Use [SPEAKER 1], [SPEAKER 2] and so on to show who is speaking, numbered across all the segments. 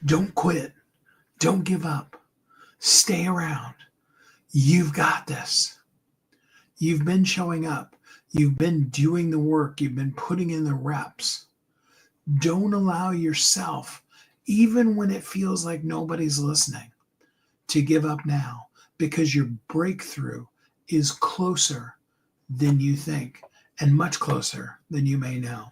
[SPEAKER 1] Don't quit. Don't give up. Stay around. You've got this. You've been showing up. You've been doing the work. You've been putting in the reps. Don't allow yourself, even when it feels like nobody's listening, to give up now, because your breakthrough is closer than you think and much closer than you may know.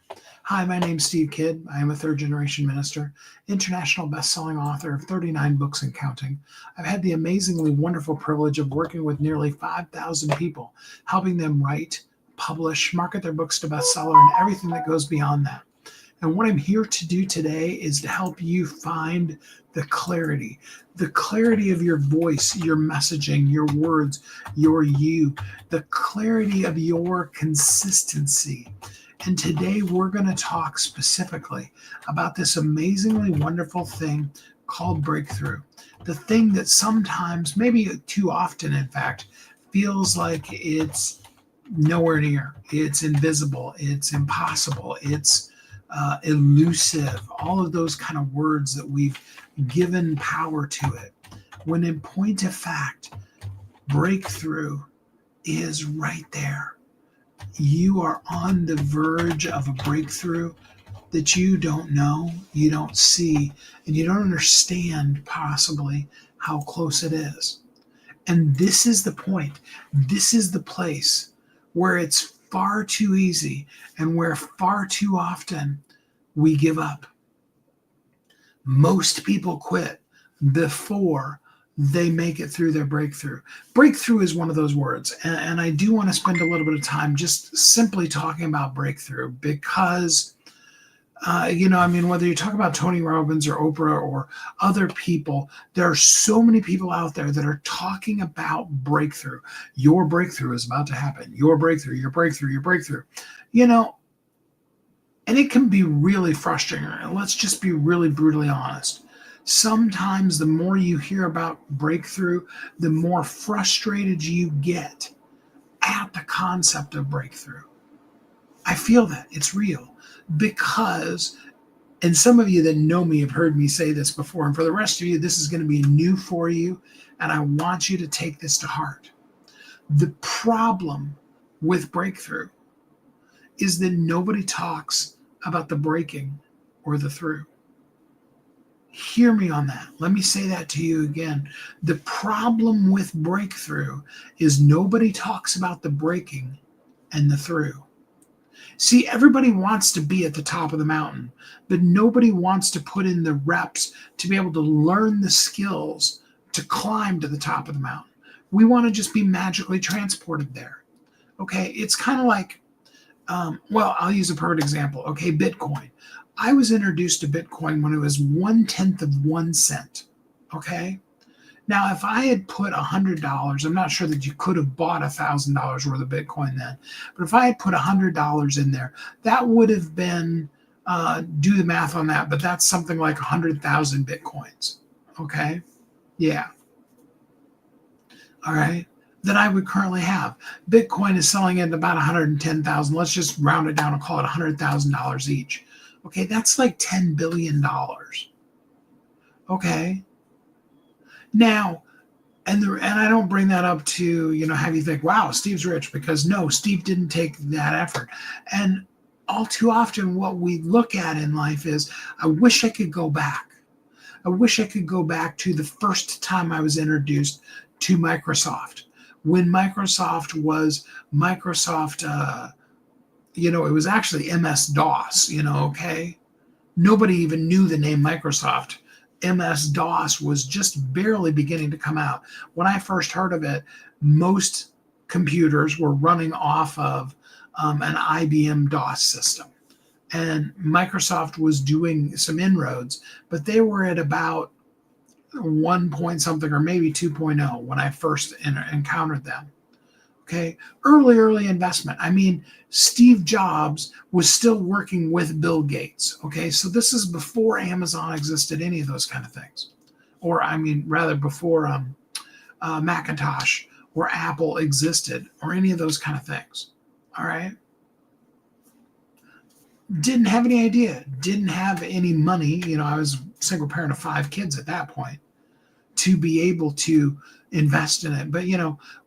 [SPEAKER 1] Hi, my name's Steve Kidd. I am a third generation minister, international best-selling author of 39 books and counting. I've had the amazingly wonderful privilege of working with nearly 5,000 people, helping them write, publish, market their books to bestseller, and everything that goes beyond that. And what I'm here to do today is to help you find the clarity of your voice, your messaging, your words, your you, the clarity of your consistency. And today we're going to talk specifically about this amazingly wonderful thing called breakthrough. The thing that sometimes, maybe too often, in fact, feels like it's nowhere near. It's invisible. It's impossible. It's elusive, all of those kind of words that we've given power to it. When in point of fact, breakthrough is right there. You are on the verge of a breakthrough that you don't know, you don't see, and you don't understand possibly how close it is. And this is the point. This is the place where it's far too easy and where far too often we give up. Most people quit before they make it through their breakthrough. Breakthrough is one of those words. And I do want to spend a little bit of time just simply talking about breakthrough because, whether you talk about Tony Robbins or Oprah or other people, there are so many people out there that are talking about breakthrough. Your breakthrough is about to happen. Your breakthrough, your breakthrough, your breakthrough. And it can be really frustrating. And let's just be really brutally honest. Sometimes the more you hear about breakthrough, the more frustrated you get at the concept of breakthrough. I feel that. It's real. Because, and some of you that know me have heard me say this before, and for the rest of you, this is going to be new for you, and I want you to take this to heart. The problem with breakthrough is that nobody talks about the breaking or the through. Hear me on that. Let me say that to you again. The problem with breakthrough is nobody talks about the breaking and the through. See, everybody wants to be at the top of the mountain, but nobody wants to put in the reps to be able to learn the skills to climb to the top of the mountain. We want to just be magically transported there. Okay, it's kind of like, I'll use a perfect example. Okay, Bitcoin. I was introduced to Bitcoin when it was 1/10 of 1 cent. Okay. Now, if I had put $100, I'm not sure that you could have bought $1,000 worth of Bitcoin then, but if I had put $100 in there, that would have been, do the math on that, but that's something like 100,000 Bitcoins. Okay. Yeah. All right. That I would currently have. Bitcoin is selling at about 110,000. Let's just round it down and call it $100,000 each. Okay, that's like $10 billion. Okay. Now, and I don't bring that up to, have you think, wow, Steve's rich, because no, Steve didn't take that effort. And all too often what we look at in life is, I wish I could go back. I wish I could go back to the first time I was introduced to Microsoft. When Microsoft was Microsoft, it was actually MS-DOS, okay? Nobody even knew the name Microsoft. MS-DOS was just barely beginning to come out. When I first heard of it, most computers were running off of an IBM DOS system. And Microsoft was doing some inroads, but they were at about 1 point something or maybe 2.0 when I first encountered them. Okay, early investment. I mean, Steve Jobs was still working with Bill Gates. Okay, so this is before Amazon existed, any of those kind of things. Or, rather before Macintosh or Apple existed or any of those kind of things. All right. Didn't have any idea, didn't have any money. I was single parent of 5 kids at that point to be able to invest in it. But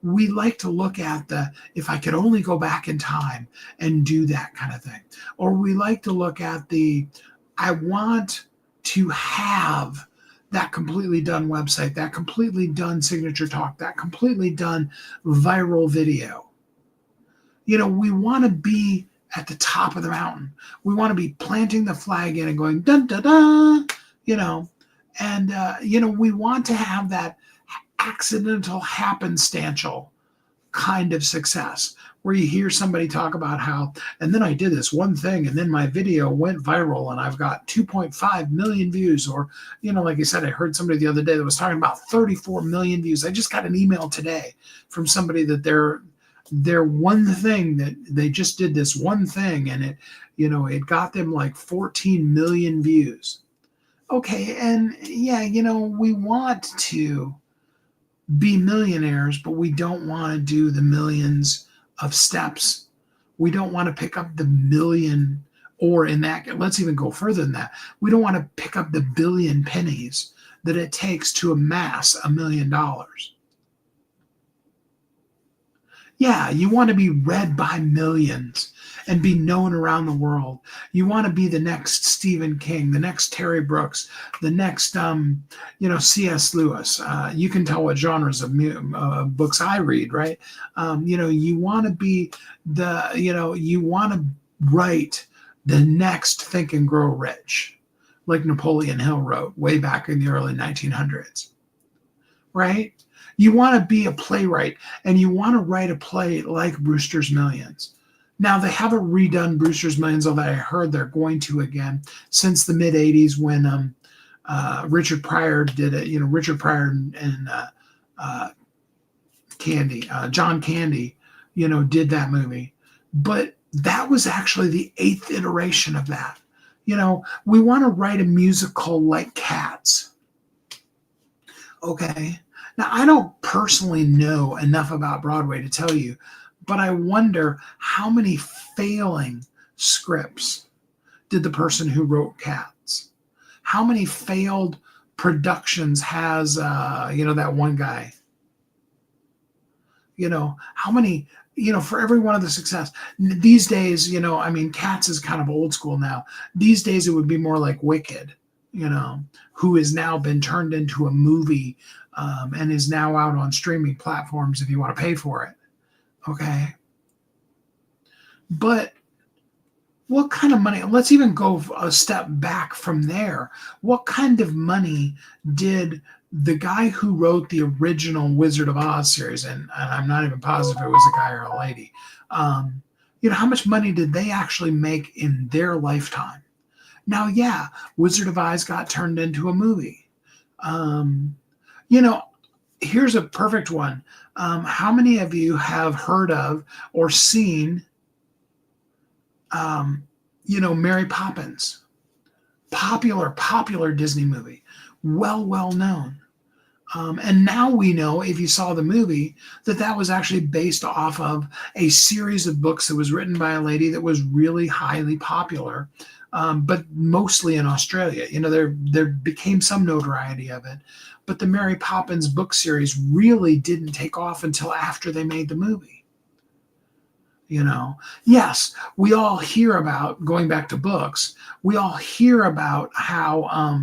[SPEAKER 1] we like to look at if I could only go back in time and do that kind of thing. Or we like to look at I want to have that completely done website, that completely done signature talk, that completely done viral video. We want to be at the top of the mountain. We want to be planting the flag in and going dun dun dun, and we want to have that accidental happenstantial kind of success where you hear somebody talk about how, and then I did this one thing and then my video went viral and I've got 2.5 million views. Or, like I said, I heard somebody the other day that was talking about 34 million views. I just got an email today from somebody that their one thing, that they just did this one thing and it got them like 14 million views. Okay. And yeah, we want to be millionaires, but we don't want to do the millions of steps. We don't want to pick up the million, or let's even go further than that. We don't want to pick up the billion pennies that it takes to amass $1 million. Yeah, you want to be read by millions and be known around the world. You want to be the next Stephen King, the next Terry Brooks, the next, C.S. Lewis. You can tell what genres of books I read, right? You want to be you want to write the next Think and Grow Rich, like Napoleon Hill wrote way back in the early 1900s, right? You want to be a playwright, and you want to write a play like Brewster's Millions. Now, they haven't redone Brewster's Millions, although I heard they're going to again, since the mid-'80s when Richard Pryor did it. Richard Pryor and John Candy, did that movie. But that was actually the 8th iteration of that. We want to write a musical like Cats. Okay. Now, I don't personally know enough about Broadway to tell you, but I wonder how many failing scripts did the person who wrote Cats? How many failed productions has, that one guy? How many, for every one of the success. These days, Cats is kind of old school now. These days, it would be more like Wicked, who has now been turned into a movie and is now out on streaming platforms if you want to pay for it. Okay. But what kind of money? Let's even go a step back from there. What kind of money did the guy who wrote the original Wizard of Oz series, and I'm not even positive if it was a guy or a lady, how much money did they actually make in their lifetime? Now, yeah, Wizard of Oz got turned into a movie. Here's a perfect one. How many of you have heard of or seen, Mary Poppins? Popular Disney movie, well known. And now we know, if you saw the movie, that was actually based off of a series of books that was written by a lady that was really highly popular, but mostly in Australia. There became some notoriety of it, but the Mary Poppins book series really didn't take off until after they made the movie. Yes, we all hear about, going back to books, we all hear about how,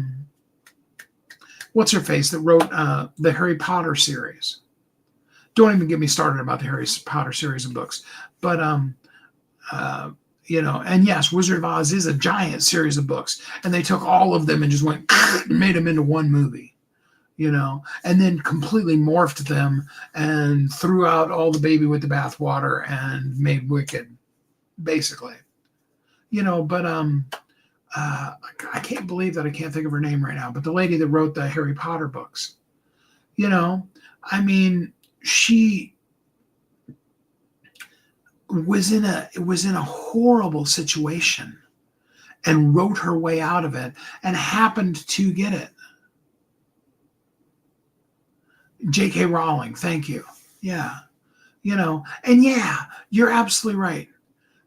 [SPEAKER 1] what's her face that wrote the Harry Potter series. Don't even get me started about the Harry Potter series of books. But, and yes, Wizard of Oz is a giant series of books. And they took all of them and just went and made them into one movie, and then completely morphed them and threw out all the baby with the bathwater and made Wicked, basically. But I can't believe that I can't think of her name right now, but the lady that wrote the Harry Potter books, she was in a horrible situation and wrote her way out of it and happened to get it. J.K. Rowling, thank you. Yeah. And yeah, you're absolutely right.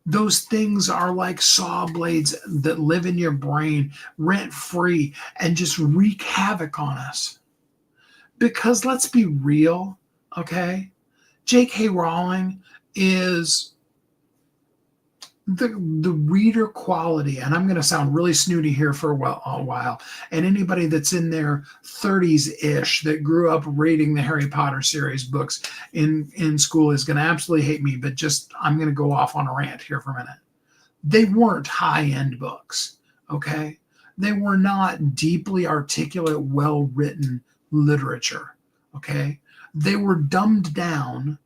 [SPEAKER 1] Those things are like saw blades that live in your brain rent free and just wreak havoc on us. Because let's be real, okay? J.K. Rowling is the reader quality, and I'm going to sound really snooty here for a while, and anybody that's in their 30s ish that grew up reading the Harry Potter series books in school is going to absolutely hate me, but just I'm going to go off on a rant here for a minute. They weren't high end books, okay? They were not deeply articulate, well written literature, okay? They were dumbed down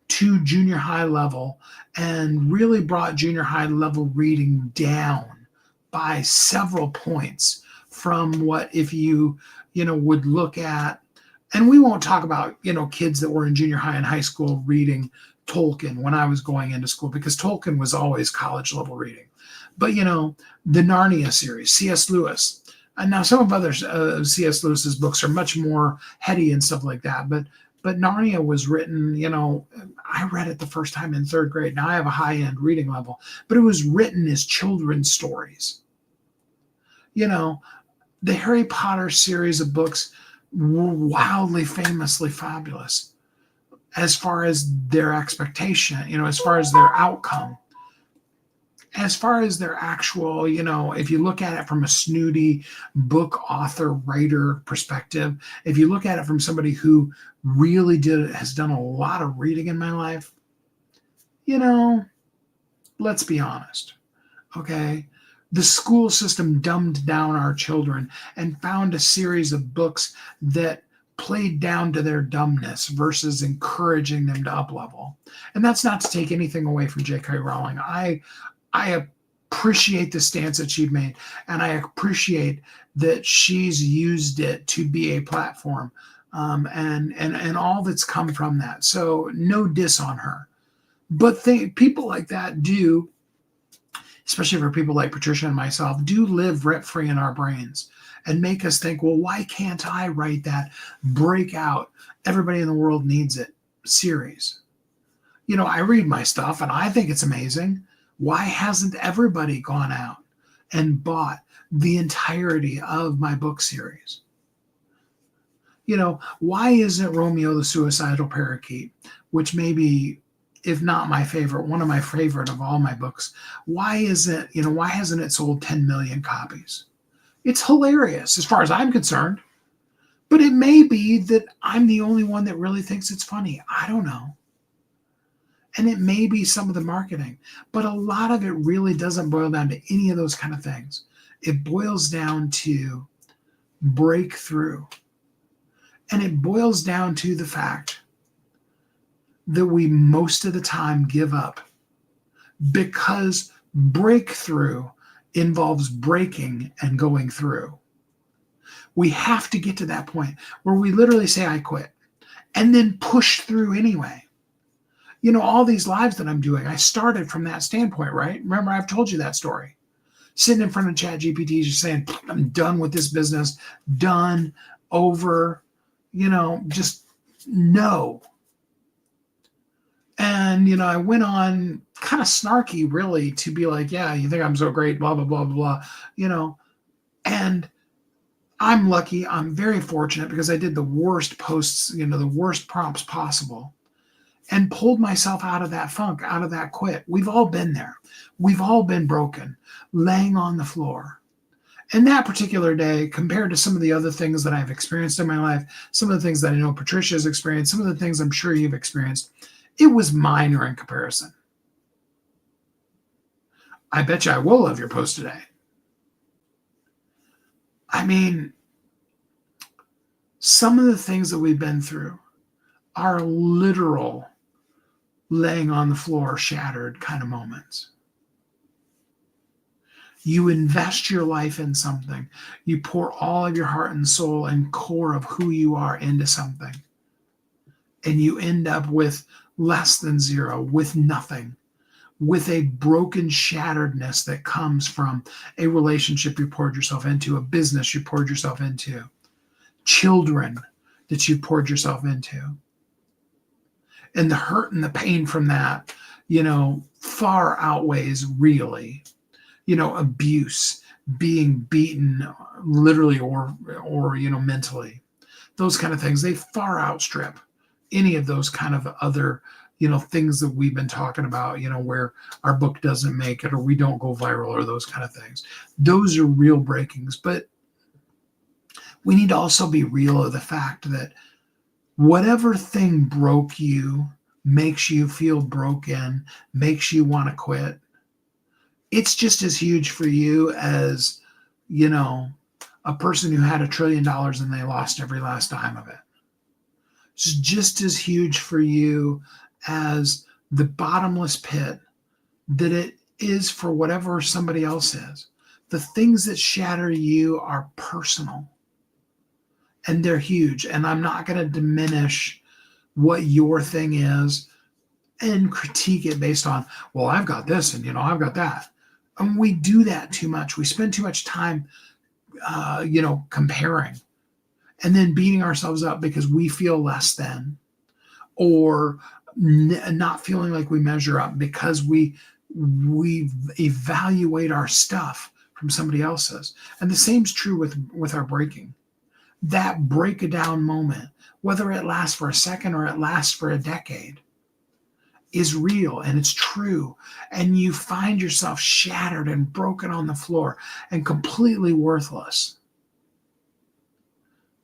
[SPEAKER 1] to junior high level and really brought junior high level reading down by several points from what if you would look at, and we won't talk about kids that were in junior high and high school reading Tolkien when I was going into school, because Tolkien was always college level reading. But the Narnia series, C.S. Lewis, and now some of other C.S. Lewis's books are much more heady and stuff like that, but Narnia was written, I read it the first time in third grade. Now I have a high-end reading level, but it was written as children's stories. The Harry Potter series of books were wildly, famously fabulous as far as their expectation, as far as their outcome. As far as their actual, if you look at it from a snooty book author, writer perspective, if you look at it from somebody who really has done a lot of reading in my life, let's be honest, okay? The school system dumbed down our children and found a series of books that played down to their dumbness versus encouraging them to up-level. And that's not to take anything away from J.K. Rowling. I appreciate the stance that she's made, and I appreciate that she's used it to be a platform, and all that's come from that. So no diss on her. But people like that do, especially for people like Patricia and myself, do live rent-free in our brains and make us think, well, why can't I write that breakout, everybody in the world needs it series? I read my stuff, and I think it's amazing. Why hasn't everybody gone out and bought the entirety of my book series? Why isn't Romeo the Suicidal Parakeet, which may be, if not my favorite, one of my favorite of all my books, why hasn't it sold 10 million copies? It's hilarious as far as I'm concerned, but it may be that I'm the only one that really thinks it's funny. I don't know. And it may be some of the marketing, but a lot of it really doesn't boil down to any of those kind of things. It boils down to breakthrough. And it boils down to the fact that we most of the time give up because breakthrough involves breaking and going through. We have to get to that point where we literally say, I quit, and then push through anyway. All these lives that I'm doing, I started from that standpoint, right? Remember, I've told you that story. Sitting in front of ChatGPT, just saying, I'm done with this business, done, over, just no. And, I went on kind of snarky, really, to be like, yeah, you think I'm so great, blah, blah, blah, blah, blah, and I'm lucky. I'm very fortunate because I did the worst posts, the worst prompts possible, and pulled myself out of that funk, out of that quit. We've all been there. We've all been broken, laying on the floor. And that particular day, compared to some of the other things that I've experienced in my life, some of the things that I know Patricia's experienced, some of the things I'm sure you've experienced, it was minor in comparison. I bet you I will love your post today. I mean, some of the things that we've been through are literal laying on the floor, shattered kind of moments. You invest your life in something. You pour all of your heart and soul and core of who you are into something. And you end up with less than zero, with nothing, with a broken shatteredness that comes from a relationship you poured yourself into, a business you poured yourself into, children that you poured yourself into. And the hurt and the pain from that, far outweighs really, abuse, being beaten literally or mentally. Those kind of things, they far outstrip any of those kind of other, things that we've been talking about, where our book doesn't make it or we don't go viral or those kind of things. Those are real breakings. But we need to also be real of the fact that whatever thing broke you, makes you feel broken, makes you want to quit, it's just as huge for you as, a person who had $1 trillion and they lost every last dime of it. It's just as huge for you as the bottomless pit that it is for whatever somebody else is. The things that shatter you are personal and they're huge. And I'm not going to diminish what your thing is and critique it based on, well, I've got this and, I've got that. And we do that too much. We spend too much time, comparing and then beating ourselves up because we feel less than, or not feeling like we measure up because we evaluate our stuff from somebody else's. And the same's true with our breaking. That break down moment, whether it lasts for a second or it lasts for a decade, is real and it's true. And you find yourself shattered and broken on the floor and completely worthless.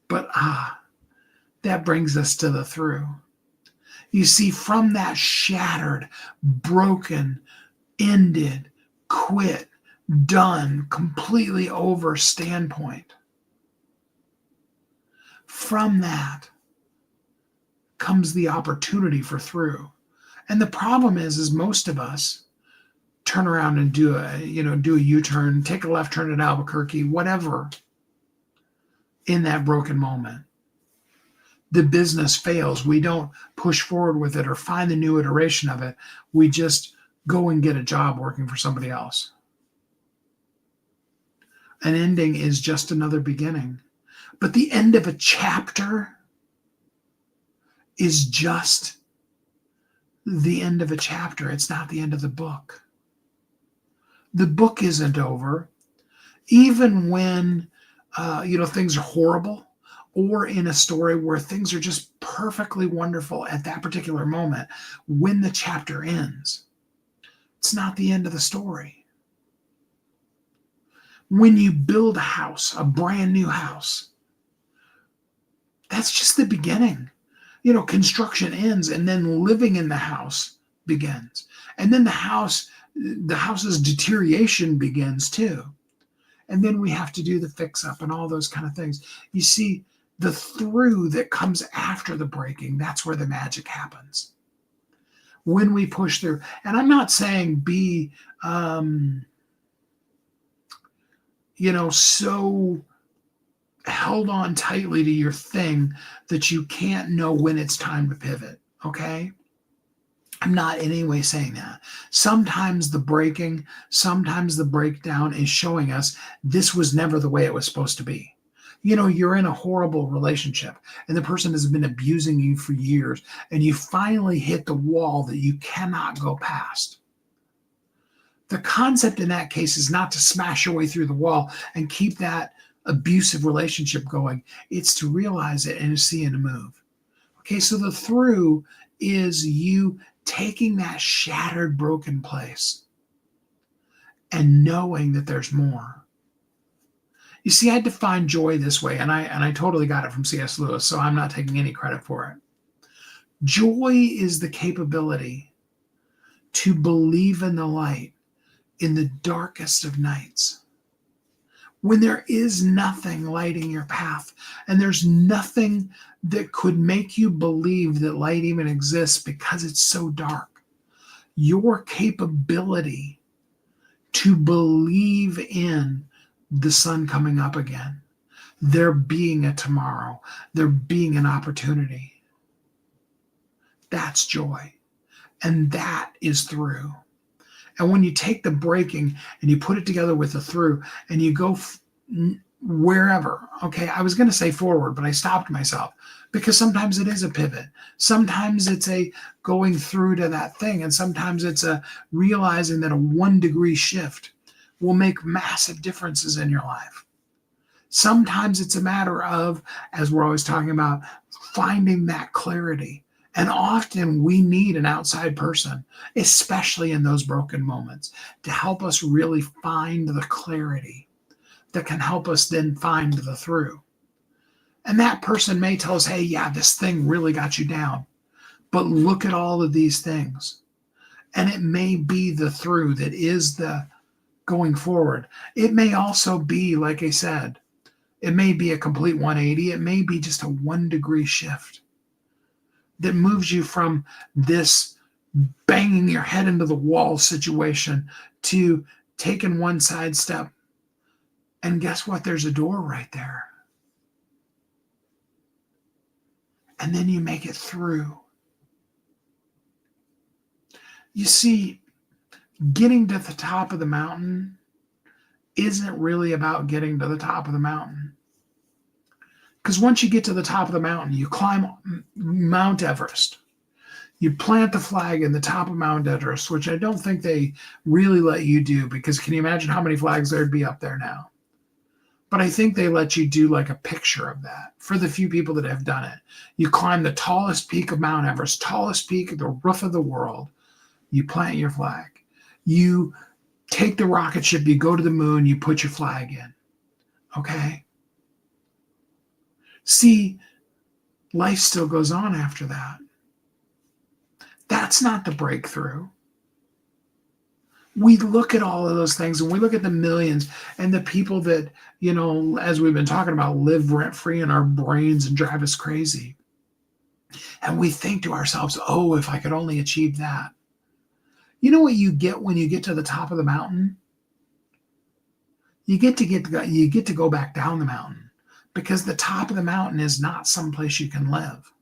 [SPEAKER 1] But that brings us to the through. You see, from that shattered, broken, ended, quit, done, completely over standpoint, from that comes the opportunity for through. And the problem is most of us turn around and do a U-turn, take a left turn at Albuquerque, whatever, in that broken moment. The business fails. We don't push forward with it or find the new iteration of it. We just go and get a job working for somebody else. An ending is just another beginning. But the end of a chapter is just the end of a chapter. It's not the end of the book. The book isn't over. Even when, things are horrible, or in a story where things are just perfectly wonderful at that particular moment, when the chapter ends, it's not the end of the story. When you build a house, a brand new house, that's just the beginning. Construction ends and then living in the house begins. And then the house's deterioration begins too. And then we have to do the fix up and all those kind of things. You see, the through that comes after the breaking, that's where the magic happens. When we push through. And I'm not saying be, so held on tightly to your thing that you can't know when it's time to pivot. Okay. I'm not in any way saying that. Sometimes the breaking, sometimes the breakdown is showing us this was never the way it was supposed to be. You're in a horrible relationship and the person has been abusing you for years and you finally hit the wall that you cannot go past. The concept in that case is not to smash your way through the wall and keep that abusive relationship going. It's to realize it and to see and to move. Okay, so the through is you taking that shattered, broken place and knowing that there's more. You see, I define joy this way, and I totally got it from C.S. Lewis, so I'm not taking any credit for it. Joy is the capability to believe in the light in the darkest of nights. When there is nothing lighting your path, and there's nothing that could make you believe that light even exists because it's so dark. Your capability to believe in the sun coming up again, there being a tomorrow, there being an opportunity. That's joy. And that is through. And when you take the breaking and you put it together with the through and you go wherever. Okay, I was going to say forward, but I stopped myself because sometimes it is a pivot. Sometimes it's a going through to that thing, and sometimes it's a realizing that a 1 degree shift will make massive differences in your life. Sometimes it's a matter of, as we're always talking about, finding that clarity. And often we need an outside person, especially in those broken moments, to help us really find the clarity that can help us then find the through. And that person may tell us, hey, yeah, this thing really got you down, but look at all of these things. And it may be the through that is the going forward. It may also be, like I said, it may be a complete 180. It may be just a 1 degree shift that moves you from this banging your head into the wall situation to taking one side step. And guess what? There's a door right there. And then you make it through. You see, getting to the top of the mountain isn't really about getting to the top of the mountain. Because once you get to the top of the mountain, you climb Mount Everest. You plant the flag in the top of Mount Everest, which I don't think they really let you do, because can you imagine how many flags there'd be up there now? But I think they let you do like a picture of that for the few people that have done it. You climb the tallest peak of Mount Everest, tallest peak at the roof of the world. You plant your flag. You take the rocket ship, you go to the moon, you put your flag in. Okay? See, life still goes on after that. That's not the breakthrough. We look at all of those things and we look at the millions and the people that, as we've been talking about, live rent free in our brains and drive us crazy. And we think to ourselves, oh, if I could only achieve that. You know what you get when you get to the top of the mountain? You get to go back down the mountain, because the top of the mountain is not someplace you can live.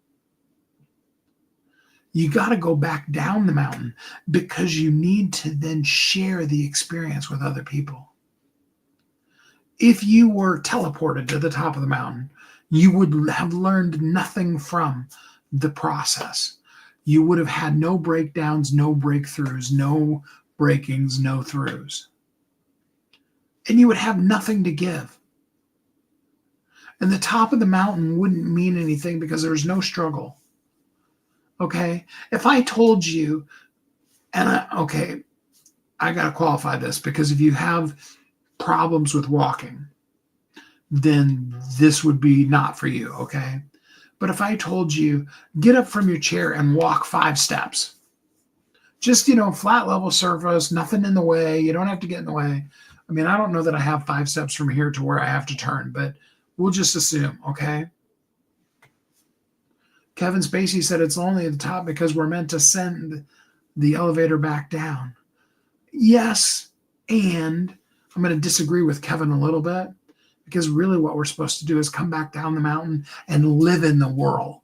[SPEAKER 1] You got to go back down the mountain because you need to then share the experience with other people. If you were teleported to the top of the mountain, you would have learned nothing from the process. You would have had no breakdowns, no breakthroughs, no breakings, no throughs. And you would have nothing to give. And the top of the mountain wouldn't mean anything because there's no struggle. Okay? If I told you, and I got to qualify this, because if you have problems with walking, then this would be not for you, okay? But if I told you, get up from your chair and walk 5 steps, just, flat level surface, nothing in the way, you don't have to get in the way. I mean, I don't know that I have 5 steps from here to where I have to turn, but we'll just assume, okay? Kevin Spacey said it's lonely at the top because we're meant to send the elevator back down. Yes, and I'm going to disagree with Kevin a little bit, because really what we're supposed to do is come back down the mountain and live in the world.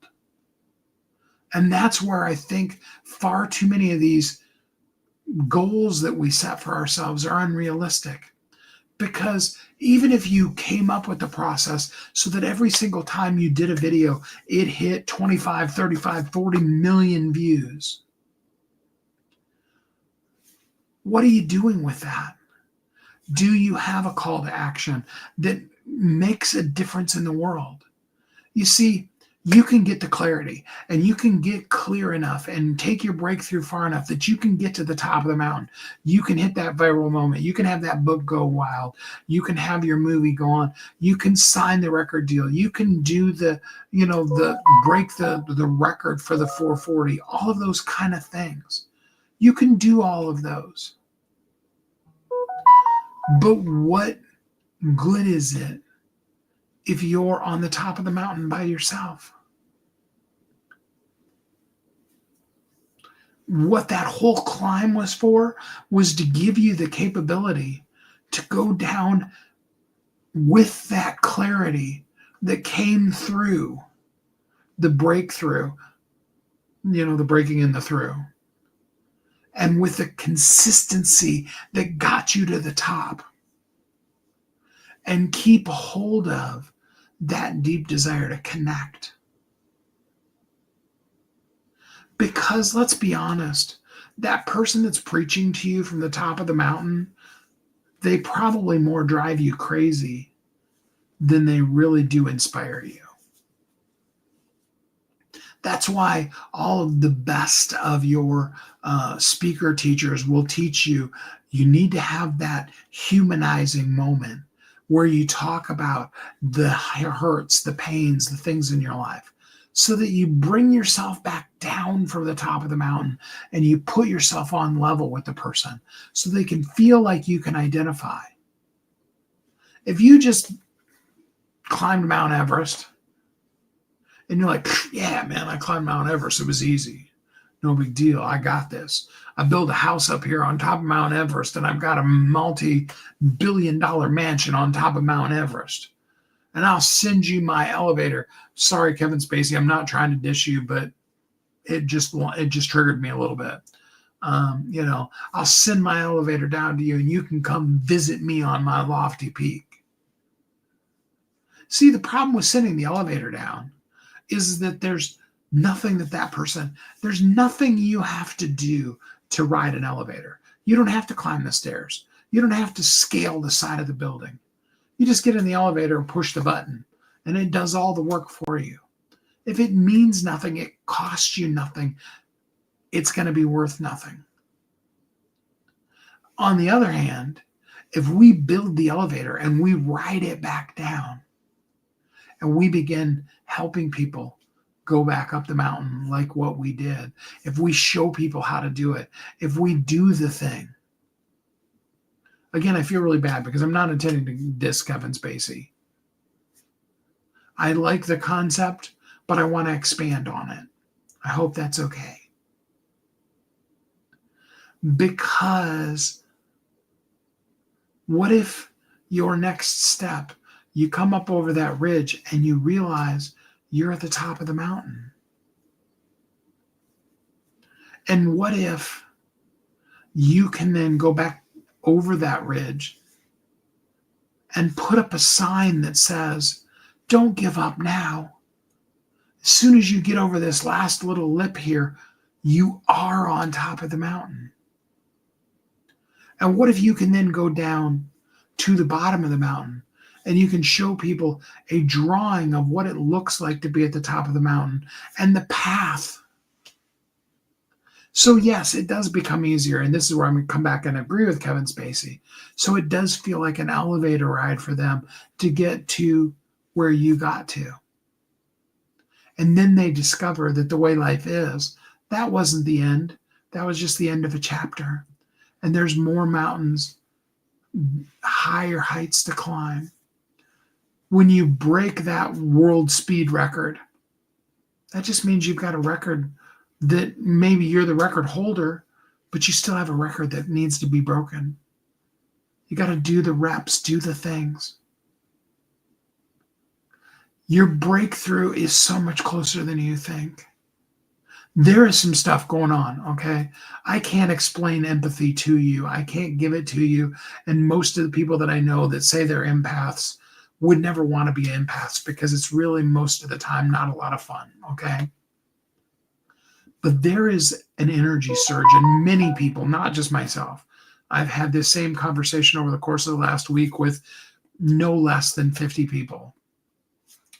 [SPEAKER 1] And that's where I think far too many of these goals that we set for ourselves are unrealistic. Because even if you came up with the process so that every single time you did a video, it hit 25, 35, 40 million views, what are you doing with that? Do you have a call to action that makes a difference in the world? You see, you can get to clarity, and you can get clear enough and take your breakthrough far enough that you can get to the top of the mountain. You can hit that viral moment. You can have that book go wild. You can have your movie go on. You can sign the record deal. You can do the break the record for the 440, all of those kind of things. You can do all of those. But what good is it if you're on the top of the mountain by yourself? What that whole climb was for was to give you the capability to go down with that clarity that came through the breakthrough, the breaking and the through, and with the consistency that got you to the top. and keep hold of that deep desire to connect. Because let's be honest, that person that's preaching to you from the top of the mountain, they probably more drive you crazy than they really do inspire you. That's why all of the best of your speaker teachers will teach you you need to have that humanizing moment where you talk about the hurts, the pains, the things in your life, so that you bring yourself back down from the top of the mountain and you put yourself on level with the person so they can feel like you can identify. If you just climbed Mount Everest, and you're like, yeah, man, I climbed Mount Everest. It was easy. No big deal. I got this. I built a house up here on top of Mount Everest, and I've got a multi-billion-dollar mansion on top of Mount Everest. And I'll send you my elevator. Sorry, Kevin Spacey, I'm not trying to dish you, but it just triggered me a little bit. I'll send my elevator down to you, and you can come visit me on my lofty peak. See, the problem with sending the elevator down is that there's nothing there's nothing you have to do to ride an elevator. You don't have to climb the stairs. You don't have to scale the side of the building. You just get in the elevator and push the button, and it does all the work for you. If it means nothing, it costs you nothing, it's going to be worth nothing. On the other hand, if we build the elevator and we ride it back down, and we begin helping people go back up the mountain like what we did, if we show people how to do it, if we do the thing. Again, I feel really bad because I'm not intending to diss Kevin Spacey. I like the concept, but I want to expand on it. I hope that's okay. Because what if your next step, you come up over that ridge and you realize you're at the top of the mountain? And what if you can then go back over that ridge and put up a sign that says, don't give up now. As soon as you get over this last little lip here, you are on top of the mountain. And what if you can then go down to the bottom of the mountain and you can show people a drawing of what it looks like to be at the top of the mountain and the path. So yes, it does become easier. And this is where I'm going to come back and agree with Kevin Spacey. So it does feel like an elevator ride for them to get to where you got to. And then they discover that the way life is, that wasn't the end. That was just the end of a chapter. And there's more mountains, higher heights to climb. When you break that world speed record, that just means you've got a record that maybe you're the record holder, but you still have a record that needs to be broken. You got to do the reps, do the things. Your breakthrough is so much closer than you think. There is some stuff going on, okay? I can't explain empathy to you. I can't give it to you. And most of the people that I know that say they're empaths would never want to be empaths because it's really most of the time not a lot of fun, okay? But there is an energy surge in many people, not just myself. I've had this same conversation over the course of the last week with no less than 50 people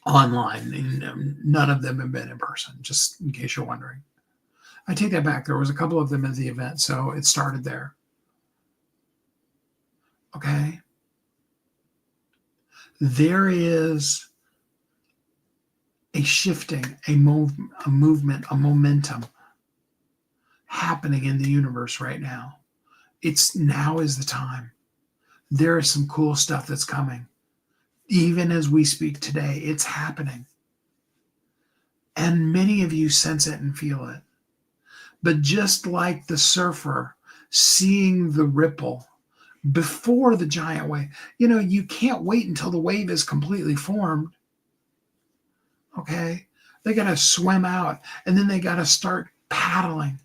[SPEAKER 1] online, and none of them have been in person, just in case you're wondering. I take that back. There was a couple of them at the event, so it started there. Okay? There is a shifting, a movement, a momentum happening in the universe right now. Now is the time. There is some cool stuff that's coming. Even as we speak today, it's happening. And many of you sense it and feel it. But just like the surfer seeing the ripple before the giant wave, you can't wait until the wave is completely formed. Okay? They got to swim out and then they got to start paddling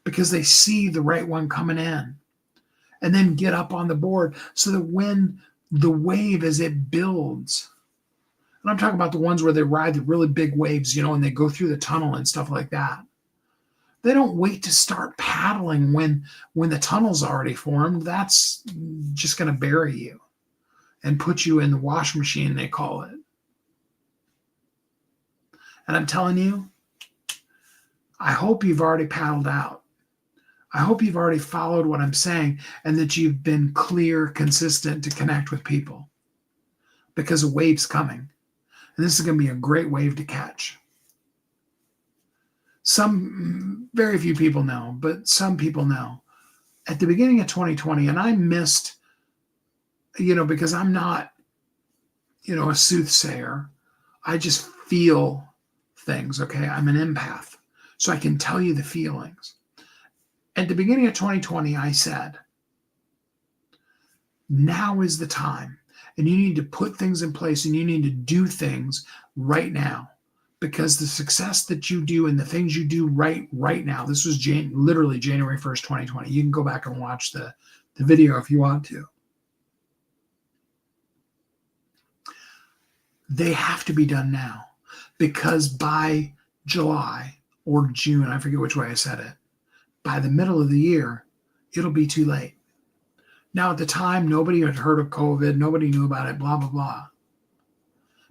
[SPEAKER 1] because they see the right one coming in, and then get up on the board so that when the wave as it builds. And I'm talking about the ones where they ride the really big waves, and they go through the tunnel and stuff like that. They don't wait to start paddling when the tunnel's already formed. That's just going to bury you and put you in the wash machine, they call it. And I'm telling you, I hope you've already paddled out. I hope you've already followed what I'm saying and that you've been clear, consistent to connect with people, because a wave's coming. And this is going to be a great wave to catch. Very few people know, but some people know. At the beginning of 2020, and I missed, because I'm not, a soothsayer. I just feel things, okay? I'm an empath, so I can tell you the feelings. At the beginning of 2020, I said, now is the time, and you need to put things in place, and you need to do things right now, because the success that you do and the things you do right now, this was literally January 1st, 2020. You can go back and watch the video if you want to. They have to be done now, because by July or June, I forget which way I said it, by the middle of the year, it'll be too late. Now, at the time, nobody had heard of COVID. Nobody knew about it, blah, blah, blah.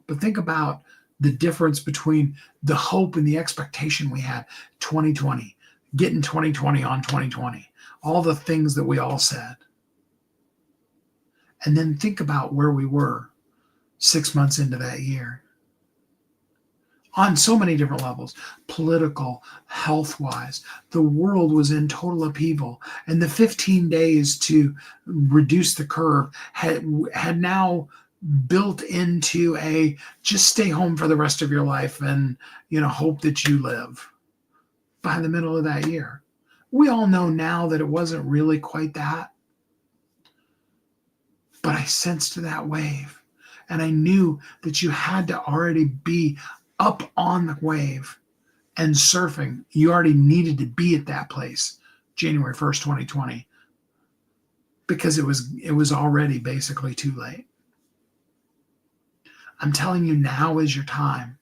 [SPEAKER 1] But think about the difference between the hope and the expectation we had 2020, getting 2020 on 2020, all the things that we all said. And then think about where we were 6 months into that year. On so many different levels, political, health-wise, the world was in total upheaval. And the 15 days to reduce the curve had now built into a just stay home for the rest of your life and, hope that you live by the middle of that year. We all know now that it wasn't really quite that. But I sensed that wave. And I knew that you had to already be up on the wave and surfing. You already needed to be at that place January 1st, 2020, because it was already basically too late. I'm telling you, now is your time.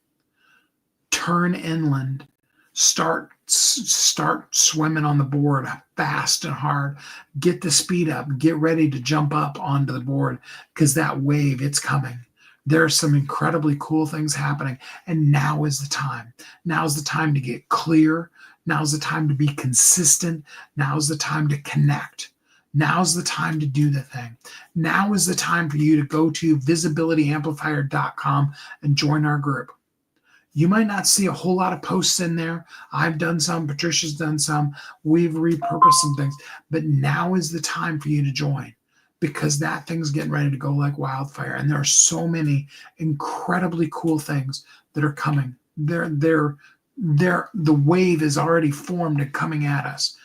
[SPEAKER 1] Turn inland. Start swimming on the board fast and hard. Get the speed up. Get ready to jump up onto the board, because that wave, it's coming. There are some incredibly cool things happening, and now is the time. Now is the time to get clear. Now is the time to be consistent. Now is the time to connect. Now is the time to do the thing. Now is the time for you to go to visibilityamplifier.com and join our group. You might not see a whole lot of posts in there. I've done some. Patricia's done some. We've repurposed some things. But now is the time for you to join, because that thing's getting ready to go like wildfire. And there are so many incredibly cool things that are coming. The wave is already formed and coming at us.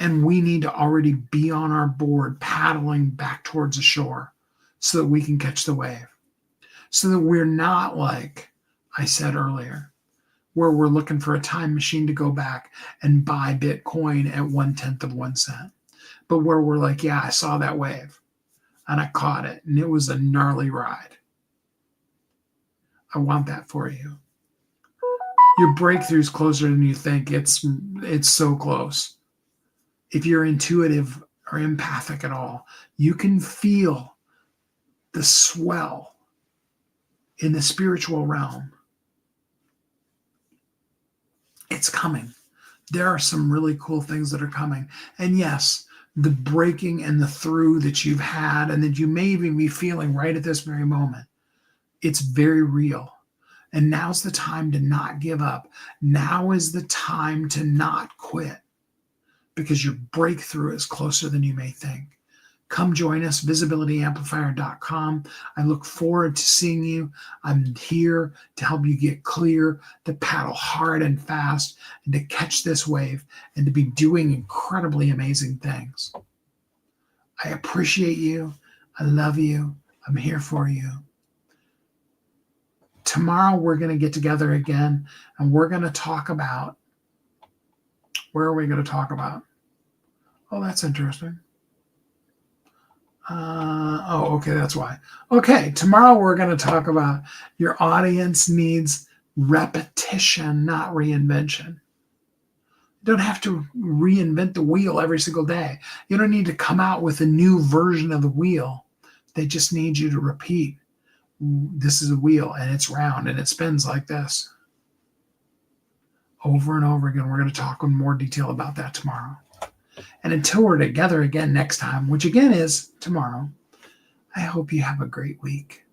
[SPEAKER 1] And we need to already be on our board paddling back towards the shore so that we can catch the wave. So that we're not like I said earlier, where we're looking for a time machine to go back and buy Bitcoin at 1/10 of 1 cent. But where we're like, yeah, I saw that wave and I caught it and it was a gnarly ride. I want that for you. Your breakthrough's closer than you think. It's so close. If you're intuitive or empathic at all, you can feel the swell in the spiritual realm. It's coming. There are some really cool things that are coming. And yes, the breaking and the through that you've had and that you may even be feeling right at this very moment, it's very real. And now's the time to not give up. Now is the time to not quit, because your breakthrough is closer than you may think. Come join us, visibilityamplifier.com. I look forward to seeing you. I'm here to help you get clear, to paddle hard and fast, and to catch this wave, and to be doing incredibly amazing things. I appreciate you. I love you. I'm here for you. Tomorrow we're going to get together again, and we're going to talk about, where are we going to talk about? Oh, that's interesting. Okay, that's why. Okay, tomorrow we're going to talk about your audience needs repetition, not reinvention. You don't have to reinvent the wheel every single day. You don't need to come out with a new version of the wheel. They just need you to repeat. This is a wheel and it's round and it spins like this over and over again. We're going to talk in more detail about that tomorrow. And until we're together again next time, which again is tomorrow, I hope you have a great week.